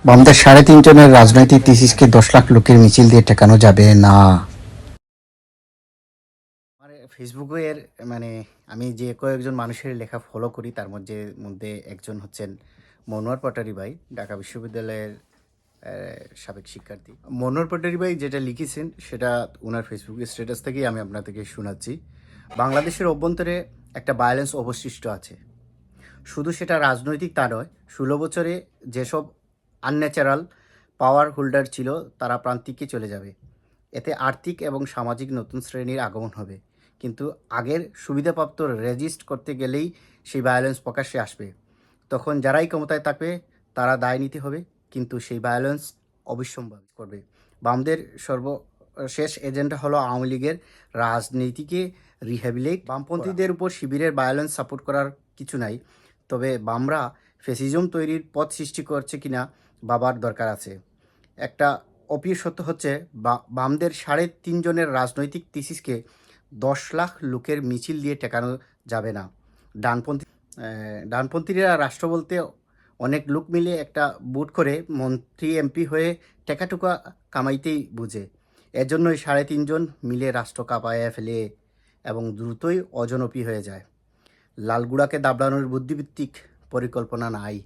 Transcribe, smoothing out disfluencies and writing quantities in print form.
বামদের ৩.৫ জনের রাজনৈতিক থিসিসকে ১০ লাখ লোকের মিছিল দিয়ে ঠেকানো যাবে না। আমার ফেসবুকের মানে আমি যে কয়েকজন মানুষের লেখা ফলো করি তার মধ্যে একজন হচ্ছেন মনোয়ার পাটোয়ারি ভাই, ঢাকা বিশ্ববিদ্যালয়ের সাবেক শিক্ষার্থী। মনোয়ার পাটোয়ারি ভাই যেটা লিখেছেন সেটা ওনার ফেসবুক স্ট্যাটাস থেকেই আমি আপনাদেরকে শোনাচ্ছি। বাংলাদেশের অভ্যন্তরে একটা ভায়োলেন্স অবশিষ্ট আছে, শুধু সেটা রাজনৈতিক তা নয়। ১৬ বছরে যেসব আনন্যাচারাল পাওয়ার হোল্ডার ছিল তারা প্রান্তিকে চলে যাবে। এতে আর্থিক এবং সামাজিক নতুন শ্রেণীর আগমন হবে, কিন্তু আগের সুবিধাপ্রাপ্ত রেজিস্ট করতে গেলেই সেই ভায়োলেন্স প্রকাশ্যে আসবে। তখন যারাই ক্ষমতায় থাকবে তারা দায় নিতে হবে, কিন্তু সেই ভায়োলেন্স অবিসম্ভাবী করবে। বামদের সর্বশেষ এজেন্ডা হলো আওয়ামী লীগের রাজনীতিকে রিহ্যাবিলিট। বামপন্থীদের উপর শিবিরের ভায়োলেন্স সাপোর্ট করার কিছু নাই, তবে বামরা ফ্যাসিজম তৈরির পথ সৃষ্টি করছে কিনা ভাবার দরকার আছে। একটা অপ্রিয় সত্য হচ্ছে বামদের ৩.৫ জনের রাজনৈতিক থিসিসকে ১০ লাখ লোকের মিছিল দিয়ে ঠেকানো যাবে না। ডানপন্থী ডানপন্থীরা রাষ্ট্র বলতে অনেক লোক মিলে একটা বুট করে মন্ত্রী এমপি হয়ে টেকাটুকা কামাইতেই বুঝে। এজন্যই ৩.৫ জন মিলে রাষ্ট্র কাঁপাইয়া ফেলে এবং দ্রুতই অজনপি হয়ে যায়। লালগুড়াকে দাবড়ানোর বুদ্ধিভিত্তিক পরিকল্পনা নাই।